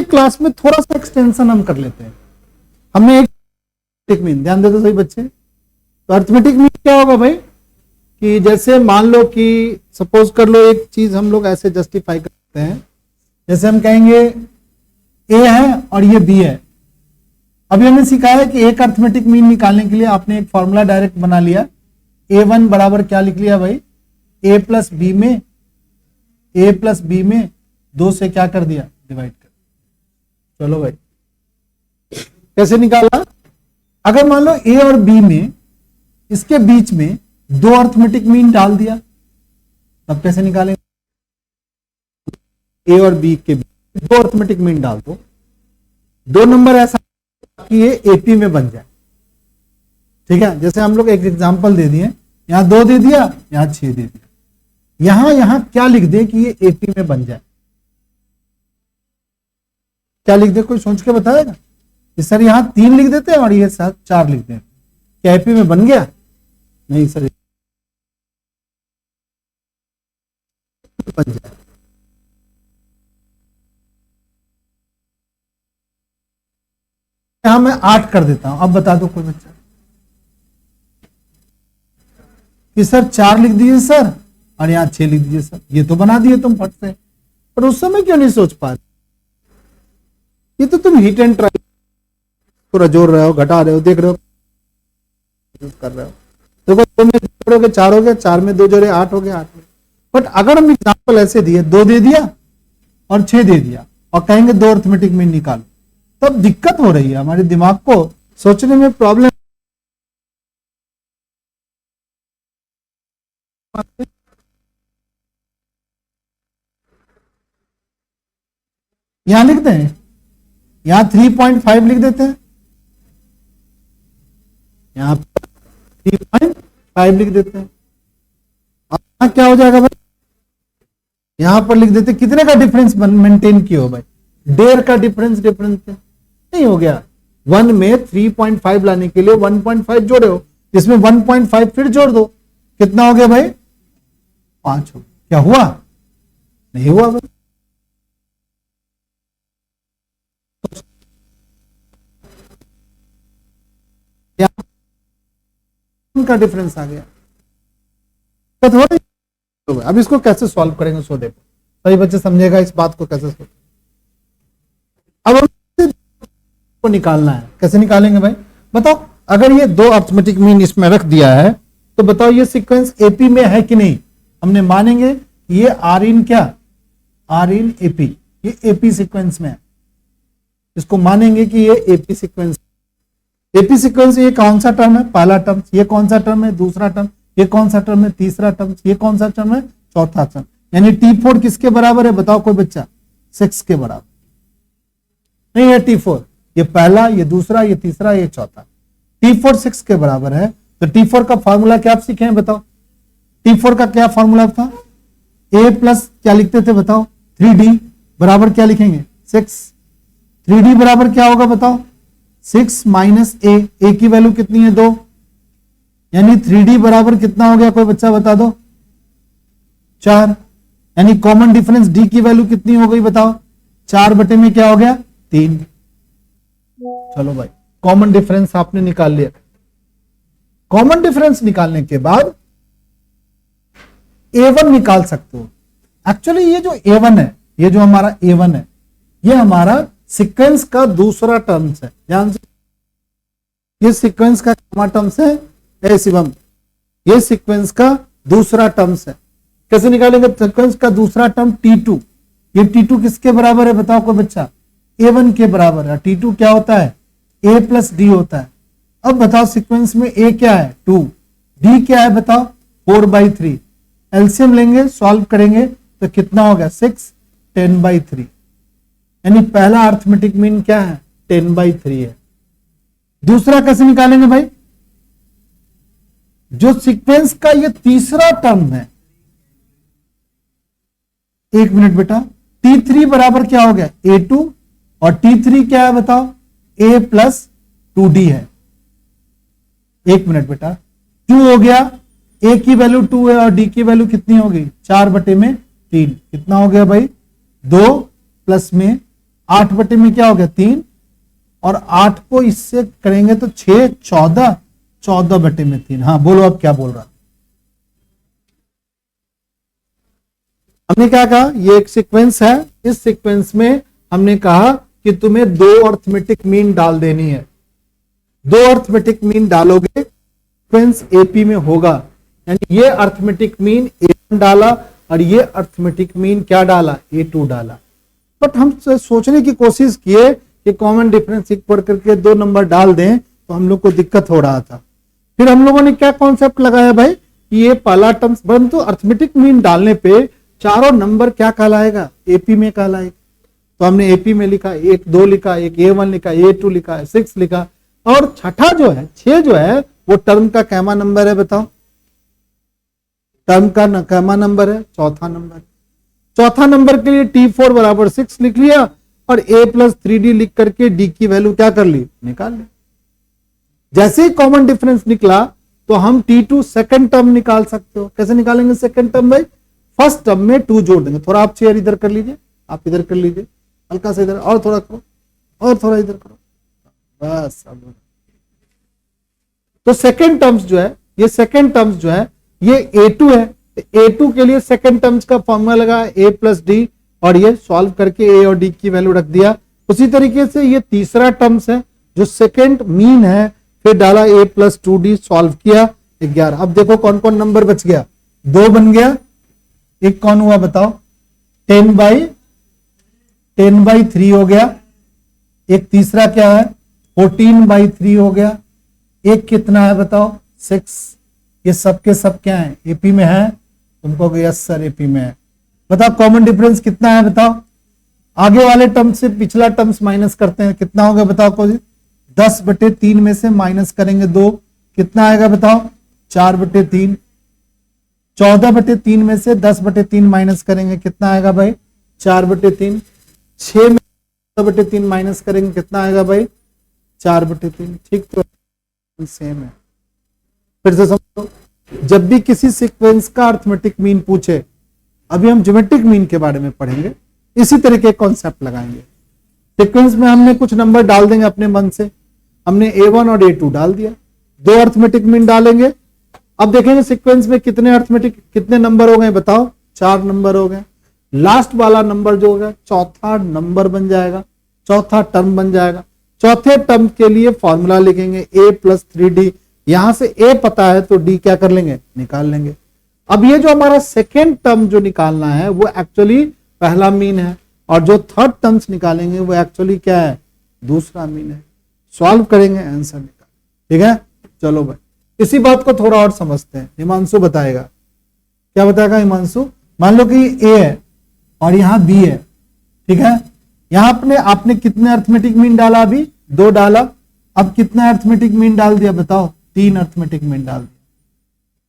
एक क्लास में थोड़ा सा एक्सटेंशन हम कर लेते हैं। हमने एक मीन, ध्यान दे तो सही बच्चे। तो अर्थमेटिक मीन क्या होगा भाई, कि जैसे मान लो कि सपोज कर लो एक चीज हम लोग ऐसे जस्टिफाई करते हैं, जैसे हम कहेंगे ए है और ये बी है। अभी हमने सिखाया है कि एक अर्थमेटिक मीन निकालने के लिए आपने एक फॉर्मूला डायरेक्ट बना लिया। A1 बराबर क्या लिख लिया भाई, a प्लस बी में 2 से क्या कर दिया, डिवाइड कर। चलो भाई कैसे निकाला, अगर मान लो ए और बी में, इसके बीच में 2 अर्थमेटिक मीन डाल दिया, तब कैसे निकालेंगे। ए और बी के बीच 2 अर्थमेटिक मीन डाल दो, 2 नंबर ऐसा कि ये एपी में बन जाए। ठीक है, जैसे हम लोग एक एग्जांपल दे दिए, यहां 2 दे दिया, यहां 6 दे दिया, यहां क्या लिख दे कि ये एपी में बन जाए, क्या लिख दे, कोई सोच के बताएगा। सर यहां 3 लिख देते हैं और ये साथ 4 लिख दें, क्या एपी में बन गया, नहीं सर बन जाए। यहां मैं 8 कर देता हूं, अब बता दो कोई बच्चा कि सर 4 लिख दीजिए सर और यहां 6 लिख दीजिए सर, ये तो बना दिए तुम फट से, पर उस समय क्यों नहीं सोच पा रहे। ये तो तुम हिट एंड ट्राई पूरा जोड़ रहे हो, घटा रहे हो, देख रहे हो, कर रहे हो। देखो 2 में जोड़ोगे 4 हो गया, 4 में 2 जोड़े 8 हो गया, 8 में। बट अगर हम एग्जाम्पल ऐसे दिए, 2 दे दिया और 6 दे दिया और कहेंगे 2 अर्थमेटिक मीन निकालो, तब दिक्कत हो रही है, हमारे दिमाग को सोचने में प्रॉब्लम। यहां लिखते हैं, यहां 3.5 लिख देते हैं, यहां 3.5 लिख देते हैं, और यहां क्या हो जाएगा भाई, यहां पर लिख देते कितने का डिफरेंस मेंटेन किया हो भाई, 1.5 का डिफरेंस नहीं हो गया। 1 में 3.5 लाने के लिए 1.5 जोड़े हो, इसमें 1.5 फिर जोड़ दो, कितना हो गया भाई, 5 हो। क्या हुआ, नहीं हुआ भाई। का डिफरेंस आ गया, तो अब इसको कैसे सॉल्व करेंगे, सो देखो सही बच्चे समझेगा इस बात को कैसे सॉल्व। अब को निकालना है, कैसे निकालेंगे भाई बताओ। अगर ये 2 अर्थमेटिक मीन इसमें रख दिया है तो बताओ ये सीक्वेंस एपी में है कि नहीं। हमने मानेंगे ये आर इन एपी, ये एपी सीक्वेंस में है, इसको मानेंगे कि ये एपी सीक्वेंस। एपी सीक्वेंस ये कौन सा टर्म है, पहला टर्म, ये कौन सा टर्म है, दूसरा टर्म, ये कौन सा टर्म है, तीसरा टर्म, ये कौन सा टर्म है, चौथा टर्म। यानी T4 किसके बराबर है बताओ कोई बच्चा, 6 के बराबर नहीं है। T4 ये पहला, ये दूसरा, ये तीसरा, ये चौथा, T4 6 के बराबर है। तो T4 का फॉर्मूला क्या आप सीखे हैं बताओ, T4 का क्या फॉर्मूला था, A प्लस क्या लिखते थे बताओ, 3D बराबर क्या लिखेंगे, 6। 3D बराबर क्या होगा बताओ, 6 माइनस A की वैल्यू कितनी है, 2, यानी 3D बराबर कितना हो गया कोई बच्चा बता दो, 4। यानी कॉमन डिफरेंस D की वैल्यू कितनी हो गई बताओ, 4 बटे में क्या हो गया, 3। चलो भाई कॉमन डिफरेंस आपने निकाल लिया। कॉमन डिफरेंस निकालने के बाद A1 निकाल सकते हो। एक्चुअली ये जो A1 है, ये जो हमारा A1 है, ये हमारा सीक्वेंस का दूसरा टर्म्स है। ध्यान से, ये सीक्वेंस का क्या टर्म्स है, ए शिवम, ये सीक्वेंस का दूसरा टर्म्स है। कैसे निकालेंगे, सीक्वेंस का दूसरा टर्म T2, ये T2 किसके बराबर है बताओ कोई बच्चा, A1 के बराबर है। T2 क्या होता है, A प्लस D होता है। अब बताओ सीक्वेंस में A क्या है, 2, D क्या है बताओ, 4/3। एलसीएम लेंगे, सॉल्व करेंगे तो कितना होगा, 6, 10/3। यानी पहला अर्थमेटिक मीन क्या है, 10/3 है। दूसरा कैसे निकालेंगे भाई, जो सीक्वेंस का ये तीसरा टर्म है, 1 मिनट बेटा, T3 बराबर क्या हो गया, A2, और T3 क्या है बताओ, A प्लस 2D है। 1 मिनट बेटा, 2 हो गया, A की वैल्यू 2 है और D की वैल्यू कितनी होगी, 4 बटे में 3। कितना हो गया भाई, 2 प्लस में 8 बटे में क्या हो गया 3, और 8 को इससे करेंगे तो 6, 14, 14 बटे में 3। हाँ बोलो अब क्या बोल रहा। हमने क्या कहा, ये एक सीक्वेंस है, इस सीक्वेंस में हमने कहा कि तुम्हें 2 अर्थमेटिक मीन डाल देनी है। 2 अर्थमेटिक मीन डालोगे, सीक्वेंस एपी में होगा, यानी ये अर्थमेटिक मीन A1 डाला और ये अर्थमेटिक मीन क्या डाला, A2 डाला। बट हम सोचने की कोशिश किए कि कॉमन डिफरेंस इक्वल करके 2 नंबर डाल दें, तो हम लोग को दिक्कत हो रहा था। फिर हम लोगों ने क्या कॉन्सेप्ट लगाया भाई, कि ये पहला टर्म, परंतु अर्थमेटिक मीन डालने पे चारों नंबर क्या कहलाएगा, एपी में कहलाएगा। तो हमने एपी में लिखा, 1, 2 लिखा, एक A1 लिखा, A2 लिखा, 6 लिखा, और छठा जो है 6 जो है वो टर्म का कैमा नंबर है, बताओ टर्म का कैमा नंबर है, चौथा नंबर। चौथा नंबर के लिए T4 बराबर 6 लिख लिया, और A+3D लिख करके D की वैल्यू क्या कर ली, निकाल ली। जैसे ही कॉमन डिफरेंस निकला तो हम T2 सेकंड टर्म निकाल सकते हो। कैसे निकालेंगे सेकंड टर्म भाई, फर्स्ट टर्म में 2 जोड़ देंगे। थोड़ा आप चेयर इधर कर लीजिए, आप इधर कर लीजिए, हल्का सा इधर, और थोड़ा करो, और थोड़ा इधर करो, बस। तो सेकंड टर्म्स जो है, ये सेकंड टर्म्स जो है ये A2 है। A2 के लिए सेकंड टर्म्स का फॉर्मूला लगा A+D, और ये सॉल्व करके A और D की वैल्यू रख दिया। उसी तरीके से ये तीसरा टर्म्स है जो सेकंड मीन है, फिर डाला A+2D, सॉल्व किया 11। अब देखो कौन कौन नंबर बच गया, 2 बन गया, एक कौन हुआ बताओ, 10/3 हो गया, एक तीसरा क्या है 14/3 हो गया, एक कितना है बताओ 6। ये सब के सब क्या है, एपी में है। तुमको यस सर एपी में है। बताओ कॉमन डिफरेंस कितना है, बताओ आगे वाले टर्म से पिछला टर्म्स माइनस करते हैं, कितना होगा बताओ कोई, 10/3 में से माइनस करेंगे 2, कितना आएगा बताओ 4/3। 14/3 में से 10/3 माइनस करेंगे, कितना आएगा भाई 4/3। 6 में 14/3 माइनस करेंगे, कितना आएगा भाई 4/3। ठीक, तो सेम है। फिर से समझो, जब भी किसी सीक्वेंस का अर्थमेटिक मीन पूछे, अभी हम ज्योमेट्रिक मीन के बारे में पढ़ेंगे, इसी तरह के कॉन्सेप्ट लगाएंगे। सीक्वेंस में हमने कुछ नंबर डाल देंगे अपने मन से, हमने A1 और A2 डाल दिया, 2 अर्थमेटिक मीन डालेंगे। अब देखेंगे सीक्वेंस में कितने नंबर हो गए बताओ, 4 नंबर हो गए। लास्ट वाला नंबर जो होगा चौथा नंबर बन जाएगा, चौथा टर्म बन जाएगा। चौथे टर्म के लिए फॉर्मूला लिखेंगे A+3D। यहां से A पता है तो D क्या कर लेंगे, निकाल लेंगे। अब ये जो हमारा सेकेंड टर्म जो निकालना है वो एक्चुअली पहला मीन है, और जो थर्ड टर्म्स निकालेंगे वो एक्चुअली क्या है, दूसरा मीन है। सॉल्व करेंगे, आंसर निकाल। ठीक है, चलो भाई इसी बात को थोड़ा और समझते हैं। हिमांशु बताएगा, क्या बताएगा हिमांशु। मान लो कि A है और यहां B है, ठीक है। यहां आपने कितने अर्थमेटिक मीन डाला, अभी 2 डाला। अब कितना अर्थमेटिक मीन डाल दिया बताओ, 3 अर्थमेटिक मीन डाल दिया।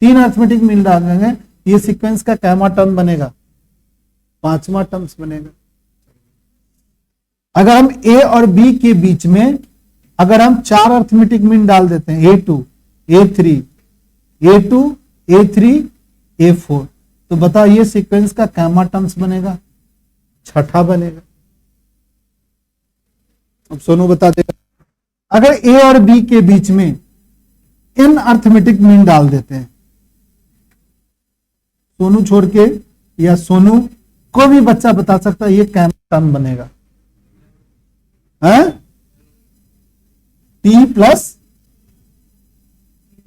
3 अर्थमेटिक मीन डाल देंगे, ये सीक्वेंस का कैमा टर्म बनेगा, 5वां टर्म्स बनेगा। अगर हम A और B के बीच में अगर हम 4 अर्थमेटिक मीन डाल देते हैं, A2, A3, A2, A3, A4, तो बताओ ये सीक्वेंस का कैमा टर्म्स बनेगा, छठा बनेगा। अब सोनू बता देगा, अगर A और B के बीच में n अर्थमेटिक मीन डाल देते हैं, सोनू छोड़ के या सोनू को भी बच्चा बता सकता है ये कैमा टर्म बनेगा, है T प्लस,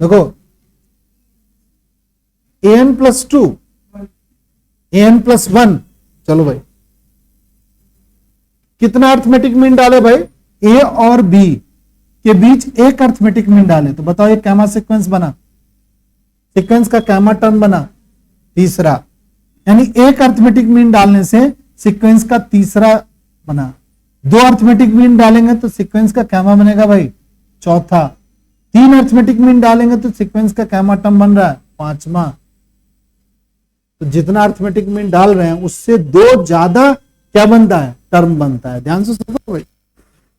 देखो an+2, an+1। चलो भाई कितना अर्थमेटिक मीन डाले भाई, A और B के बीच एक अर्थमेटिक मीन डाले, तो बताओ ये कैमा सीक्वेंस बना, सीक्वेंस का कैमा टर्म बना तीसरा, यानी एक अर्थमेटिक मीन डालने से सीक्वेंस का तीसरा बना। 2 अर्थमेटिक मीन डालेंगे तो सीक्वेंस का कैमा बनेगा भाई चौथा। 3 अर्थमेटिक मीन डालेंगे तो सीक्वेंस का कैमा टर्म बन रहा है 5वां। तो जितना अर्थमेटिक मीन डाल रहे हैं उससे 2 ज्यादा क्या बनता है, टर्म बनता है। ध्यान से समझो भाई,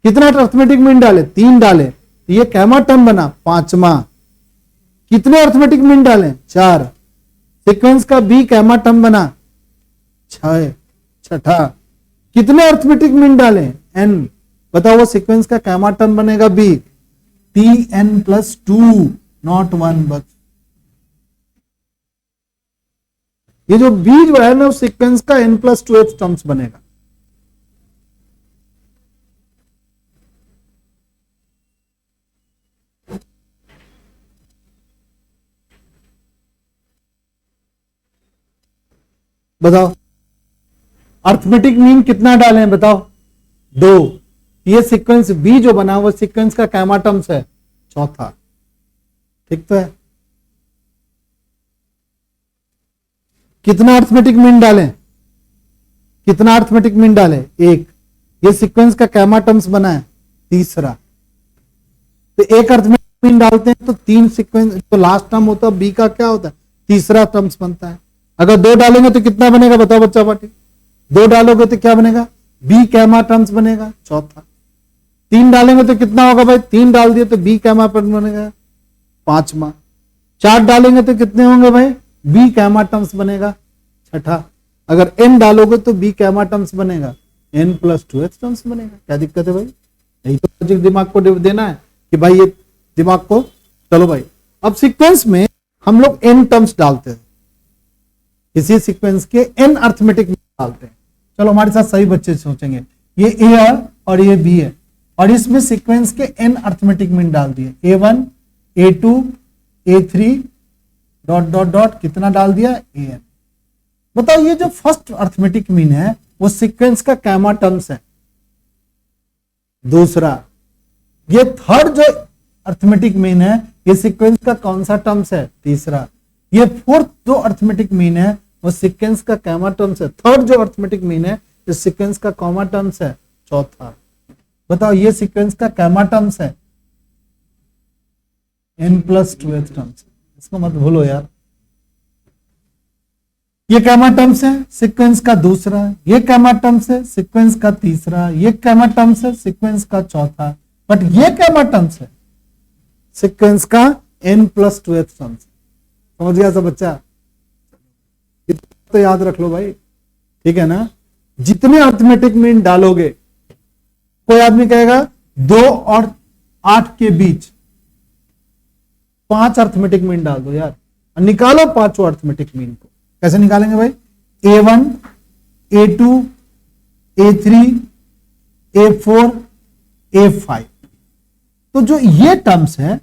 कितना अर्थमेटिक मीन डाले, 3 डाले, तो ये कैमा टर्म बना 5वां। कितने अर्थमेटिक मीन डाले, 4, सीक्वेंस का बी कैमा टर्म बना 6, छठा। कितने अर्थमेटिक मीन डाले, एन, बताओ वो सीक्वेंस का कैमा टर्म बनेगा b, t n plus two, not one but. ये जो बी जो है ना उस सीक्वेंस का एन प्लस टू एथ टर्म्स बनेगा। बताओ अर्थमेटिक मीन कितना डाले हैं बताओ, दो। ये सीक्वेंस बी जो बना वो सीक्वेंस का कैमा टर्म्स है चौथा, ठीक तो है। कितना अर्थमेटिक मीन डालें, कितना अर्थमेटिक मीन डालें, एक। ये सीक्वेंस का कैमा टर्म्स बना है तीसरा, तो एक अर्थमेटिक मीन डालते हैं तो तीन सीक्वेंस, तो लास्ट टर्म होता है बी का क्या होता है, तीसरा टर्म्स बनता है। अगर दो डालेंगे तो कितना बनेगा बताओ बच्चा पार्टी, दो डालोगे तो क्या बनेगा, बी कैमा टर्म्स बनेगा चौथा। तीन डालेंगे तो कितना होगा भाई, तीन डाल दिए तो बी कैमा टर्म्स बनेगा पांचवा। चार डालेंगे तो कितने होंगे भाई, बी कैमा टर्म्स बनेगा छठा। अगर एन डालोगे तो बी कैमा टर्म्स बनेगा एन प्लस टू एच टर्म्स बनेगा। क्या दिक्कत है भाई, यही तो लॉजिक दिमाग को देना है कि भाई ये दिमाग को। चलो भाई अब सीक्वेंस में हम लोग एन टर्म्स डालते हैं, इसी सीक्वेंस के एन अर्थमेटिक डालते हैं। चलो हमारे साथ सही बच्चे सोचेंगे, ये ए है और ये बी है और इसमें सीक्वेंस के एन अर्थमेटिक मीन डाल दिए, A1 A2 A3 dot dot dot कितना डाल दिया AN। बताओ ये जो फर्स्ट अर्थमेटिक मीन है वो सीक्वेंस का कैमा टर्म्स है दूसरा, ये थर्ड जो अर्थमेटिक मीन है ये सीक्वेंस का कौन सा टर्म्स है तीसरा, ये फोर्थ जो अर्थमेटिक मीन है वो सीक्वेंस का कैमा टर्म्स है, थर्ड जो अर्थमेटिक मीन है इस सीक्वेंस का कॉमा टर्म्स है चौथा। बताओ ये सीक्वेंस का कैमा टर्म्स है n प्लस टू एथ टर्म्स, इसको मत भूलो यार। ये कैमा टर्म्स है सीक्वेंस का दूसरा, ये कैमा टर्म्स है सीक्वेंस का तीसरा, ये कैमा टर्म्स है सीक्वेंस का चौथा, बट ये कैमा टर्म्स है सीक्वेंस का n प्लस टू एथ टर्म्स। समझ गया सब बच्चा, तो याद रख लो भाई, ठीक है ना। जितने अर्थमेटिक मीन डालोगे, कोई आदमी कहेगा 2 और 8 के बीच 5 अर्थमेटिक मीन डाल दो यार, और निकालो पांचों अर्थमेटिक मीन को। कैसे निकालेंगे भाई, A1 A2 A3 A4 A5। तो जो ये टर्म्स है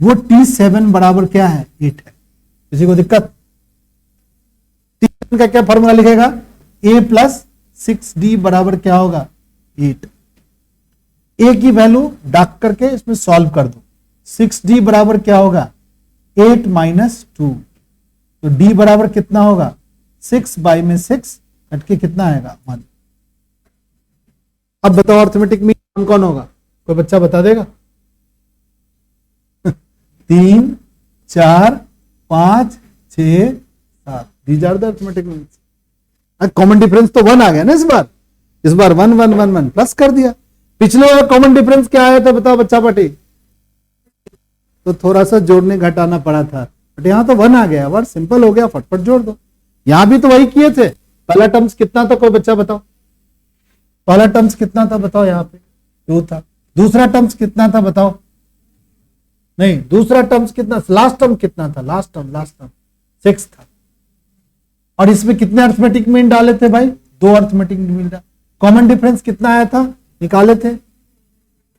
वो T7 बराबर क्या है 8 है। किसी को दिक्कत, T7 का क्या फॉर्मूला लिखेगा, A प्लस 6D बराबर क्या होगा 8। ए की वैल्यू डाक करके इसमें सॉल्व कर दो, 6D बराबर क्या होगा 8 माइनस 2, तो D बराबर कितना होगा 6 बाई में 6 कट के कितना आएगा 1। अब बताओ अर्थमेटिक मीन कौन कौन होगा, कोई बच्चा बता देगा 3 4 5 6 7, these are the arithmetic means. Common difference तो 1 आ गया ना इस बार 1 1 1 1 प्लस कर दिया। पिछले बार कॉमन डिफरेंस क्या आया था बताओ बच्चा पार्टी, तो थोड़ा सा जोड़ने घटाना पड़ा था, बट यहां तो 1 आ गया, वर्ड सिंपल हो गया, फटफट जोड़ दो। यहां भी तो वही किए थे, पहला टर्म्स कितना था कोई बच्चा बताओ, पहला टर्म्स कितना था बताओ, यहाँ पे 2 था। दूसरा टर्म्स कितना था बताओ, नहीं दूसरा टर्म्स कितना, लास्ट टर्म कितना था, लास्ट टर्म 6 था। और इसमें कितने अर्थमेटिक मीन डाले थे भाई, 2 अर्थमेटिक मीन डाले। कॉमन डिफरेंस कितना आया था निकाले थे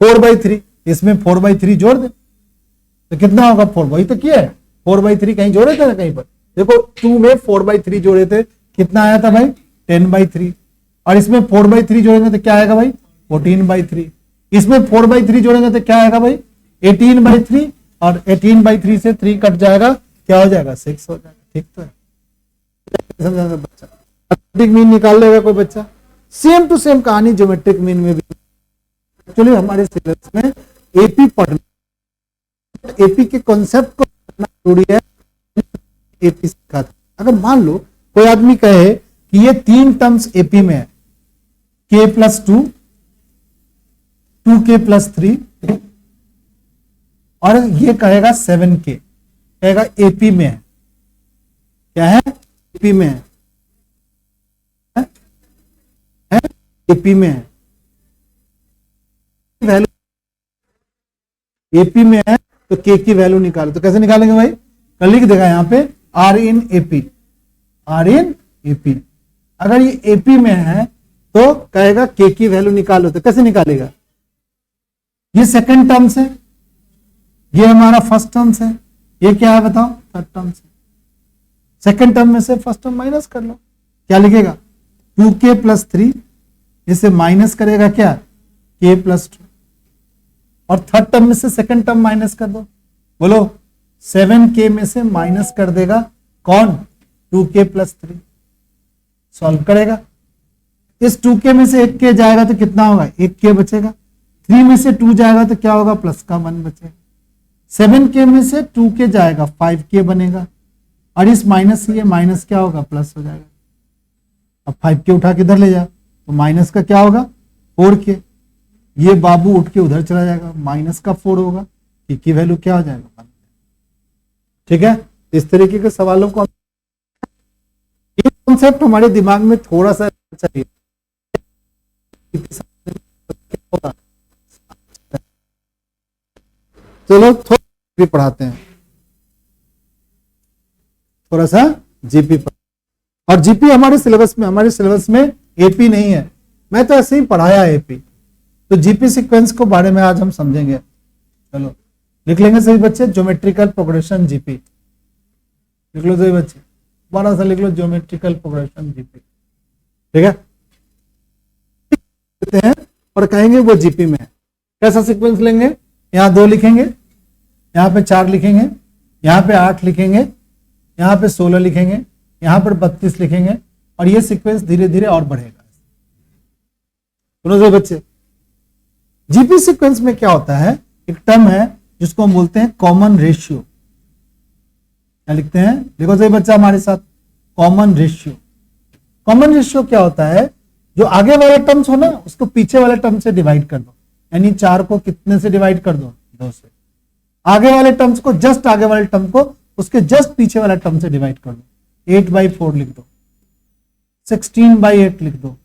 4/3, इसमें 4/3 जोड़ दे तो कितना होगा 4, वही तो किया है 4/3, कहीं जोड़े थे ना कहीं पर, देखो 2 में 4/3 जोड़े थे, कितना आया था भाई 10/3, और इसमें 4/3 जोड़ेंगे तो क्या आएगा भाई 14/3, इसमें 4/3 जोड़ेंगे तो क्या आएगा भाई 18/3, और 18/3 से 3 कट जाएगा, क्या हो जाएगा 6 हो जाएगा। ठीक तो है, समझा बच्चा, अर्थमेटिक मीन निकाल लेगा कोई बच्चा। सेम टू सेम कहानी ज्योमेट्रिक मीन में भी, एक्चुअली हमारे सिलेबस में एपी पढ़ना, एपी के कॉन्सेप्ट को पढ़ना जरूरी है, एपी सीखा था। अगर मान लो कोई आदमी कहे कि ये 3 टर्म्स एपी में है, k प्लस 2 2k प्लस 3, और ये कहेगा 7k, कहेगा एपी में है, क्या है एपी में है, एपी में है, एपी में है तो के की वैल्यू निकालो। तो कैसे निकालेंगे भाई, कल लिख देगा यहाँ पे r in AP, r in AP. अगर ये एपी में है तो कहेगा के की वैल्यू निकालो। तो कैसे निकालेगा, ये सेकंड टर्म्स है, ये हमारा फर्स्ट टर्म्स है, ये क्या है बताओ, थर्ड टर्म्स है। सेकंड टर्म में से फर्स्ट टर्म माइनस कर लो, क्या लिखेगा 2k प्लस 3, इसे माइनस करेगा क्या k प्लस 2, और थर्ड टर्म में से सेकंड टर्म माइनस कर दो, बोलो 7k में से माइनस कर देगा कौन 2k प्लस 3, सॉल्व करेगा। इस 2k में से 1k जाएगा तो कितना होगा 1k बचेगा, 3 में से 2 जाएगा तो क्या होगा प्लस का 1 बचेगा, 7k में से 2k जाएगा 5k बनेगा, और इस माइनस से ये माइनस क्या होगा प्लस हो जाएगा। अब 5k उठा के इधर ले जाओ तो माइनस का क्या होगा 4k, ये बाबू उठ के उधर चला जाएगा, माइनस का 4 होगा, k की वैल्यू क्या हो जाएगा। ठीक है, इस तरीके के सवालों को ये कॉन्सेप्ट हमारे दिमाग में थोड़ा सा चाहिए। चलो थोड़ा भी पढ़ाते हैं, थोड़ा सा जीपी पर। और जीपी हमारे सिलेबस में एपी नहीं है, मैं तो ऐसे ही पढ़ाया एपी। तो जीपी सीक्वेंस को बारे में आज हम समझेंगे। चलो लिख लेंगे सभी बच्चे, ज्योमेट्रिकल प्रोग्रेशन जीपी लिख लो सभी बच्चे, बड़ा सा लिख लो ज्योमेट्रिकल प्रोग्रेशन जीपी। ठीक है, और कहेंगे वो जीपी में है। कैसा सीक्वेंस लेंगे, यहाँ 2 लिखेंगे, यहाँ पे 4 लिखेंगे, यहाँ पे 8 लिखेंगे, यहाँ पे 16 लिखेंगे, यहाँ पर 32 लिखेंगे, और ये सीक्वेंस धीरे धीरे और बढ़ेगा। सुनो सभी बच्चे, जीपी सीक्वेंस में क्या होता है, एक टर्म है जिसको हम बोलते हैं कॉमन रेशियो। क्या लिखते हैं, देखो सही बच्चा हमारे साथ, कॉमन रेशियो। कॉमन रेशियो क्या होता है, जो आगे वाले टर्म्स हो ना उसको पीछे वाले टर्म से डिवाइड कर दो, यानी 4 को कितने से डिवाइड कर दो 2 से, आगे वाले टर्म्स को जस्ट आगे वाले टर्म को उसके जस्ट पीछे वाला टर्म से डिवाइड कर दो। 8/4 लिख दो, 16/8 लिख दो,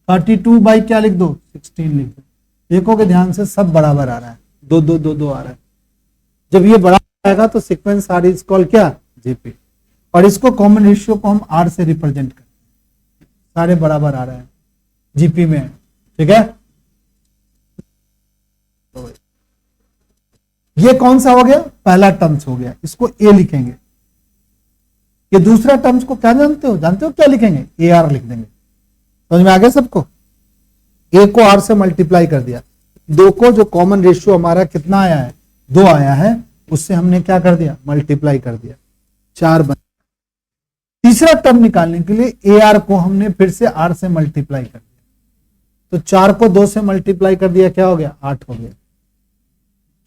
32 बाई क्या लिख दो 16 लिख दो। देखोगे ध्यान से सब बराबर आ रहा है, 2 2 2 2 आ रहा है। जब ये बराबर आएगा तो सीक्वेंस आर इज कॉल्ड क्या जीपी, और इसको कॉमन रेशियो को हम आर से रिप्रेजेंट करते हैं। सारे बराबर आ रहे हैं जीपी में, ठीक है। ये कौन सा हो गया, पहला टर्म्स हो गया, इसको ए लिखेंगे। ये दूसरा टर्म्स को क्या जानते हो क्या लिखेंगे, ए आर लिख देंगे। समझ में आ गया सबको, ए को आर से मल्टीप्लाई कर दिया, 2 को जो कॉमन रेशियो हमारा कितना आया है 2 आया है, उससे हमने क्या कर दिया मल्टीप्लाई कर दिया, 4 बन। तीसरा टर्म निकालने के लिए ए आर को हमने फिर से आर से मल्टीप्लाई कर दिया, तो 4 को 2 से मल्टीप्लाई कर दिया, क्या हो गया 8 हो गया।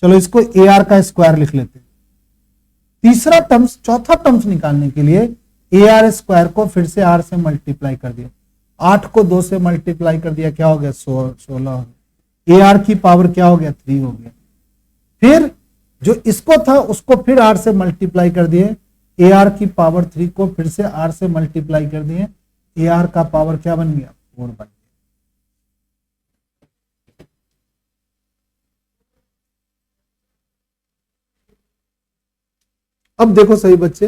चलो इसको ए आर का स्क्वायर लिख लेते हैं। तीसरा टर्म्स, चौथा टर्म्स निकालने के लिए ए आर स्क्वायर को फिर से आर से मल्टीप्लाई कर दिया, 8 को 2 से मल्टीप्लाई कर दिया, क्या हो गया 16। ए आर की पावर क्या हो गया 3 हो गया। फिर जो इसको था उसको फिर आर से मल्टीप्लाई कर दिए, ए आर की पावर 3 को फिर से आर से मल्टीप्लाई कर दिए, ए आर का पावर क्या बन गया 4 बन गया। अब देखो सही बच्चे,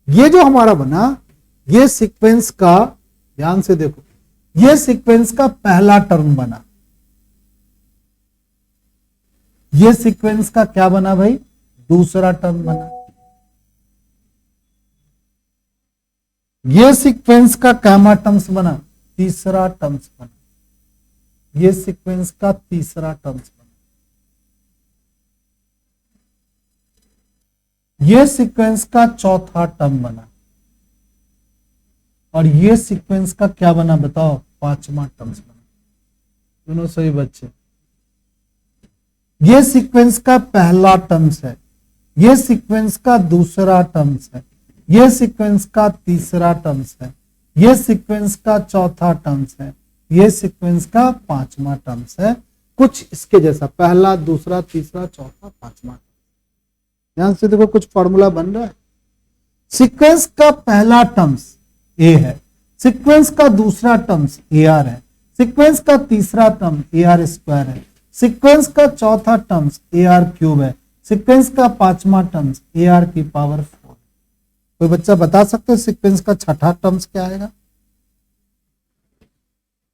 ये जो हमारा बना, ये सीक्वेंस का, ध्यान से देखो, ये सीक्वेंस का पहला टर्म बना। ये सीक्वेंस का क्या बना भाई, दूसरा टर्म बना। ये सीक्वेंस का कैमा टर्म्स बना, तीसरा टर्म्स बना। ये सीक्वेंस का तीसरा टर्म्स बना। ये सीक्वेंस का चौथा टर्म बना, और ये सीक्वेंस का क्या बना बताओ, पांचवा टर्म्स बना। दोनों सही बच्चे, ये सीक्वेंस का पहला टर्म्स है, ये सीक्वेंस का दूसरा टर्म्स है, ये सीक्वेंस का तीसरा टर्म्स है, ये सीक्वेंस का चौथा टर्म्स है, ये सीक्वेंस का पांचवा टर्म्स है। कुछ इसके जैसा, पहला दूसरा तीसरा चौथा पांचवा। ध्यान से देखो, कुछ फॉर्मूला बन रहा है। सीक्वेंस का पहला टर्म्स ए है, सीक्वेंस का दूसरा टर्म्स ए आर है, सीक्वेंस का तीसरा टर्म ए आर स्क्वायर है, सीक्वेंस का चौथा टर्म्स ए आर क्यूब है, सीक्वेंस का पांचवा टर्म्स ए आर की पावर 4। कोई बच्चा बता सकते हो सीक्वेंस का छठा टर्म्स क्या आएगा?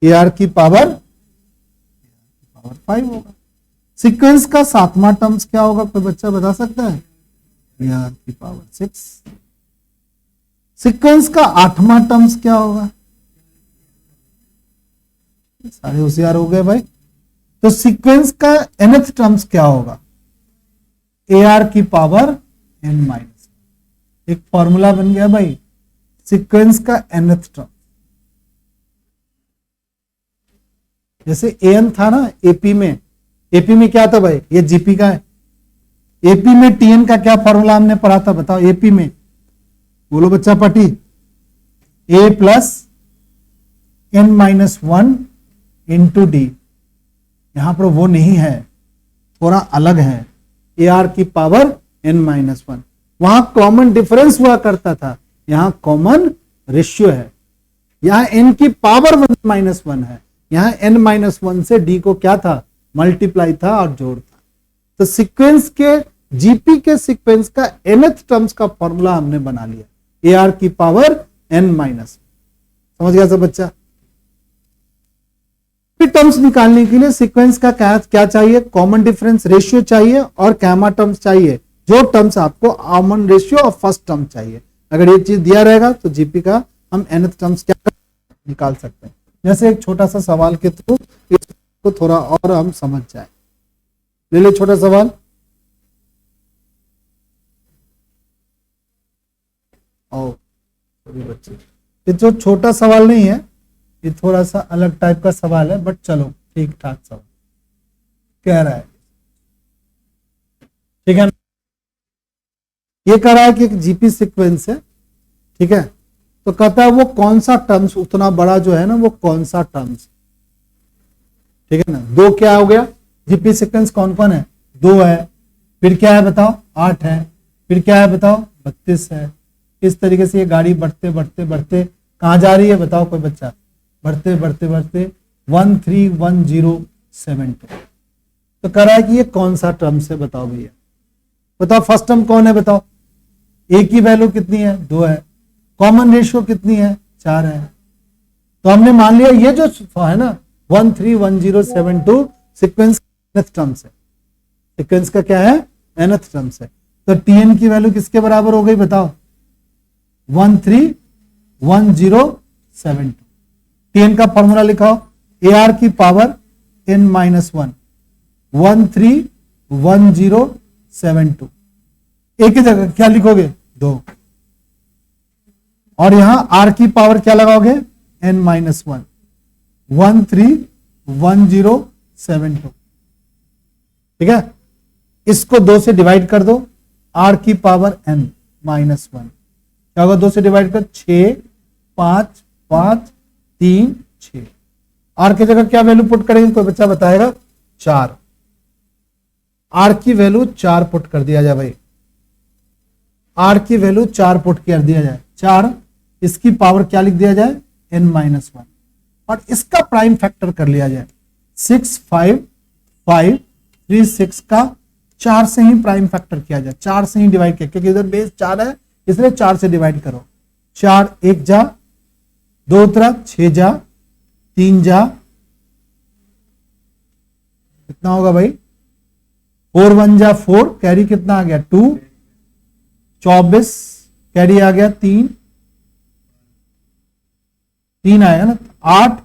ए आर की पावर 5 होगा। सीक्वेंस का सातवां टर्म्स क्या होगा? कोई बच्चा बता सकता है? ए आर की पावर 6। सीक्वेंस का आठवां टर्म्स क्या होगा? सारे होशियार हो गए भाई। तो सीक्वेंस का nth टर्म्स क्या होगा? ए आर की पावर n-। एक फॉर्मूला बन गया भाई सीक्वेंस का nth टर्म। जैसे an था ना एपी में, एपी में क्या था भाई? ये जीपी का है। एपी में टीएन का क्या फॉर्मूला हमने पढ़ा था? बताओ एपी में, बोलो बच्चा पार्टी। ए प्लस n-1 इंटू डी। यहां पर वो नहीं है, थोड़ा अलग है। ए आर की पावर n-1, वहां कॉमन डिफरेंस हुआ करता था, यहां कॉमन रेशियो है। यहां n की पावर -1 है, यहां n-1 से d को क्या था? मल्टीप्लाई था और जोड़ था। तो सीक्वेंस के जीपी के सीक्वेंस का nth टर्म्स का फॉर्मूला हमने बना लिया, ए आर की पावर n-। समझ गया सब बच्चा? टर्म्स निकालने के लिए सीक्वेंस का क्या चाहिए? कॉमन डिफरेंस रेशियो चाहिए और कैमा टर्म्स चाहिए। जो टर्म्स आपको कॉमन रेशियो और फर्स्ट टर्म चाहिए, अगर ये चीज दिया रहेगा तो जीपी का हम nth टर्म्स क्या निकाल सकते हैं। जैसे एक छोटा सा सवाल के थ्रू इसको थोड़ा और हम समझ जाए। ले ले छोटा सवाल। ओ सॉरी बच्चे, ये जो छोटा सवाल नहीं है, ये थोड़ा सा अलग टाइप का सवाल है, बट चलो ठीक ठाक सवाल कह रहा है। ठीक है, ये कह रहा है कि एक जीपी सीक्वेंस है, ठीक है। तो कहता है वो कौन सा टर्म्स उतना बड़ा जो है ना, वो कौन सा टर्म्स, ठीक है ना। दो क्या हो गया? जीपी सीक्वेंस कौन कौन है? 2 है। फिर क्या है बताओ? 8 है। फिर क्या है बताओ? 32 है। इस तरीके से ये गाड़ी बढ़ते बढ़ते बढ़ते कहां जा रही है बताओ कोई बच्चा? बढ़ते बढ़ते बढ़ते 131072। तो कह रहा है कि ये कौन सा टर्म से बताओ भैया, बताओ फर्स्ट टर्म कौन है बताओ? ए की वैल्यू कितनी है? 2 है। कॉमन रेशियो कितनी है? 4 है। तो हमने मान लिया ये जो है ना 131072 सीक्वेंस nth टर्म से, सीक्वेंस का क्या है? nth टर्म से। तो टीएन की वैल्यू किसके बराबर हो गई बताओ? 131072। टीएन का फॉर्मूला लिखाओ, ए आर की पावर n-1 131072। एक ही जगह क्या लिखोगे? 2। और यहां आर की पावर क्या लगाओगे? n-1 131072। ठीक है, इसको 2 से डिवाइड कर दो, आर की पावर n-1 क्या होगा? 2 से डिवाइड कर 6 5 5 3 6। आर की जगह क्या वैल्यू पुट करेंगे कोई बच्चा बताएगा? 4। आर की वैल्यू 4 पुट कर दिया जाए भाई, आर की वैल्यू 4 पुट कर दिया जाए। 4, इसकी पावर क्या लिख दिया जाए? n-1। और इसका प्राइम फैक्टर कर लिया जाए 6 5 5 3 6 का 4 से ही प्राइम फैक्टर किया जाए, 4 से ही डिवाइड किया, क्योंकि इधर बेस 4 है इसलिए 4 से डिवाइड करो। 4 1 जा, 2 उतरा 6 जा, 3 जा, कितना होगा भाई? 4 1 जा 4, कैरी कितना आ गया? 2, 24 कैरी आ गया 3 आएगा ना, 8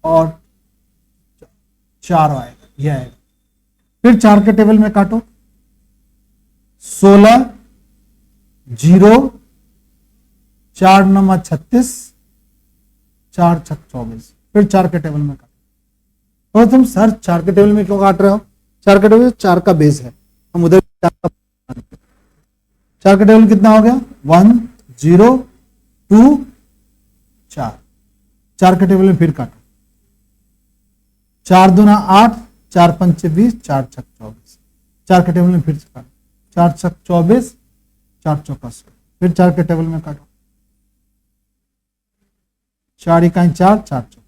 और 4 आएगा, यह आएगा। फिर 4 के टेबल में काटो, 16 0 4 9 36 4 6 24। फिर 4 के टेबल में काटो। तो तुम सर 4 के टेबल में क्यों काट रहे हो? 4 के टेबल 4 का बेस है, हम उधर 4 का टेबल कितना हो गया? 1 0 2 4। 4 के टेबल में फिर काटो, 4 दूना 8 4 5 20 4 6 24। 4 के टेबल में फिर से काटो, 4 6 24 4 चौका 16। फिर 4 के टेबल में काटो, 4 इकाई 4 4 चौका।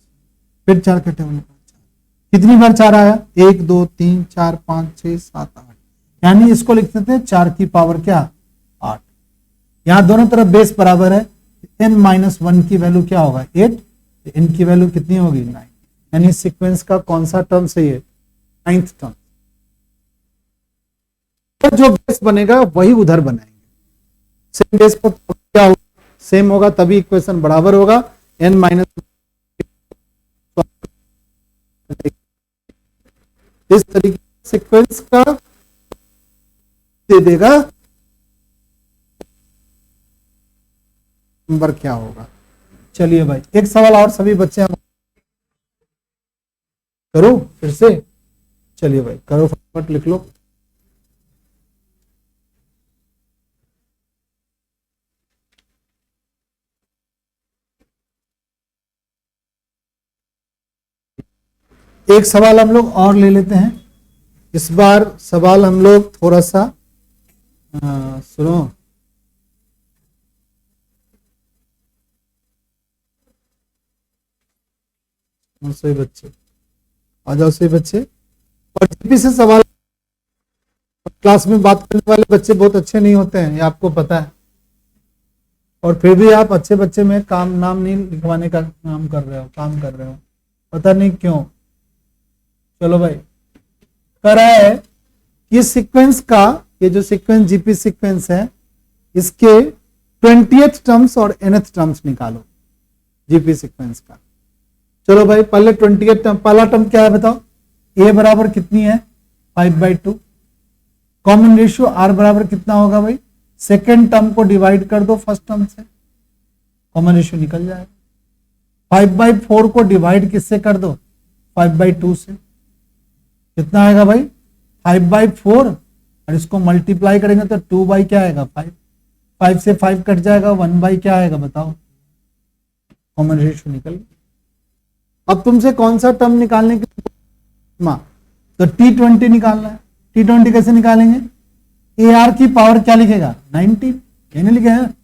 फिर 4 के टेबल में काटो, कितनी बार 4 आया? 1 2 3 4 5 6 7 8, यानी इसको लिख सकते हैं 4 की पावर क्या? 8। यहां दोनों तरफ बेस बराबर है, n-1 की वैल्यू क्या होगा? 8, n की वैल्यू कितनी होगी? 9। यानी सीक्वेंस का कौन सा टर्म सही है? 9th term. तो जो बेस बनेगा वही उधर बनाएंगे, सेम बेस पर क्या होगा? सेम होगा, तभी इक्वेशन बराबर होगा। n- इस तरीके सीक्वेंस का दे देगा नंबर क्या होगा। चलिए भाई, एक सवाल और सभी बच्चे हम करो फिर से। चलिए भाई करो, फटाफट लिख लो। एक सवाल हम लोग और ले लेते हैं। इस बार सवाल हम लोग थोड़ा सा सुनो, सही बच्चे आ जाओ, सही बच्चे। और जीपी से सवाल क्लास में बात करने वाले बच्चे बहुत अच्छे नहीं होते हैं, ये आपको पता है, और फिर भी आप अच्छे बच्चे में काम नाम नहीं लिखवाने का काम कर रहे हो, पता नहीं क्यों। चलो भाई, करा है ये सीक्वेंस का, ये जो सीक्वेंस जीपी सीक्वेंस है, इसके 20th टर्म्स और nth टर्म्स निकालो जीपी सीक्वेंस का। चलो भाई, पहले 20th टर्म, पहला टर्म क्या है बताओ? a बराबर कितनी है? 5/2। कॉमन रेशियो r बराबर कितना होगा भाई? सेकेंड टर्म को डिवाइड कर दो फर्स्ट टर्म से, कॉमन रेशियो निकल जाएगा। 5/4 को डिवाइड किससे कर दो? 5/2 से। कितना आएगा भाई? 5/4, और इसको मल्टीप्लाई करेंगे तो 2 क्या आएगा? 5। 5 से 5 कट जाएगा, 1 क्या आएगा बताओ? कॉमन रेशियो निकल गया। अब तुमसे कौन सा टर्म निकालने की, तो T20 निकालना है। T20 कैसे निकालेंगे? AR की पावर क्या लिखेगा? 90, नहीं लिखे हैं।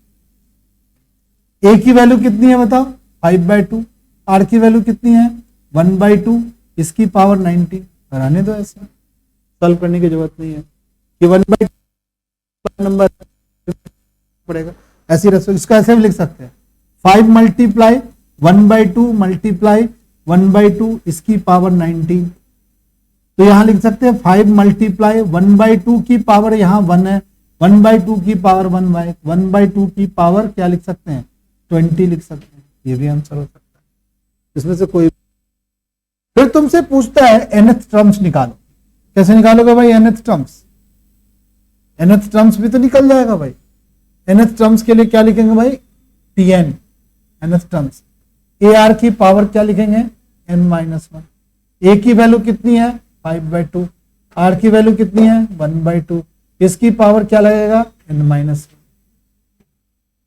A की वैल्यू कितनी है बताओ? 5/2। R की वैल्यू कितनी है? 1/2। इसकी पावर 90। कराने दो, ऐसा सॉल्व करने की जरूरत नहीं है कि 1/2 नंबर पड़ेगा, ऐसी रखो। इसका ऐसे भी लिख सकते हैं, 5 मल्टीप्लाई 1/2 मल्टीप्लाई 1/2, इसकी पावर 90। तो यहां लिख सकते हैं 5 मल्टीप्लाई 1/2 की पावर यहां 1 है, 1/2 की पावर 1/2 की पावर क्या लिख सकते हैं? 20 लिख सकते हैं। ये भी आंसर हो सकता है, इसमें से कोई। फिर तुमसे पूछता है nth टर्म्स निकालो। कैसे निकालोगे भाई nth टर्म्स? nth टर्म्स भी तो निकल जाएगा भाई। nth टर्म्स के लिए क्या लिखेंगे भाई? Tn। nth टर्म्स AR की पावर क्या लिखेंगे? n-1। A की वैल्यू कितनी है? 5/2। R की वैल्यू कितनी है? 1/2। इसकी पावर क्या लगेगा? n-1।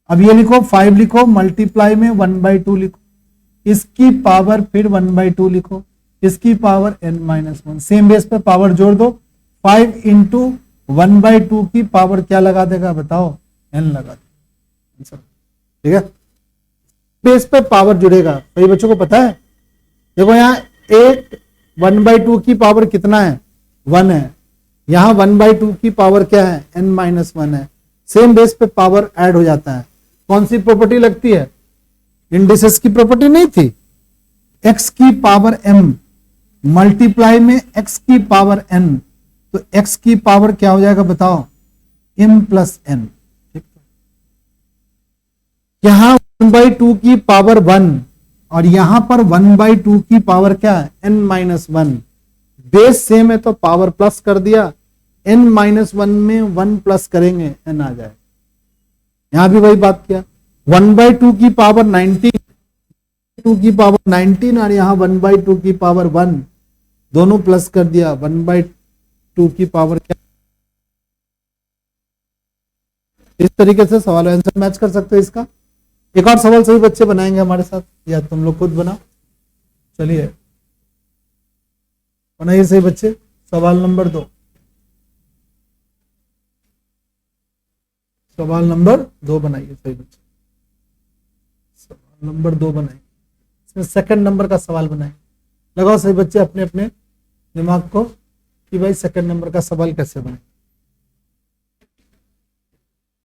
अब ये लिखो, 5 लिखो, मल्टीप्लाई में 1/2 लिखो, इसकी पावर फिर 1/2 लिखो, इसकी पावर n-1। सेम बेस पे पावर जोड़ दो, 5 इंटू 1/2 की पावर क्या लगा देगा बताओ? n लगा देगा। ठीक है, बेस पे पावर जुड़ेगा। कई बच्चों को पता है, देखो यहाँ 1/2 की पावर कितना है? 1 है। यहां 1/2 की पावर क्या है? n-1 है। सेम बेस पे पावर ऐड हो जाता है। कौन सी प्रॉपर्टी लगती है? इंडिसेस की प्रॉपर्टी नहीं थी? x की पावर m मल्टीप्लाई में x की पावर n, तो x की पावर क्या हो जाएगा बताओ? m plus n। यहां 1/2 की पावर 1 और यहां पर 1/2 की पावर क्या है? n-1। बेस सेम है तो पावर प्लस कर दिया, n-1 में 1 प्लस करेंगे n आ जाए। यहां भी वही बात किया, 1/2 की पावर 19, 2 की पावर 19 और यहां 1/2 की पावर 1, दोनों प्लस कर दिया, 1/2 की पावर क्या। इस तरीके से सवाल आंसर मैच कर सकते हो इसका। एक और सवाल सभी बच्चे बनाएंगे हमारे साथ, या तुम लोग खुद बनाओ। चलिए बनाइए सही बच्चे, सवाल नंबर 2। सवाल नंबर 2 बनाइए सही बच्चे, सवाल नंबर 2 बनाइए। इसमें सेकंड नंबर का सवाल बनाए। लगाओ सभी बच्चे अपने अपने दिमाग को कि भाई सेकंड नंबर का सवाल कैसे बने।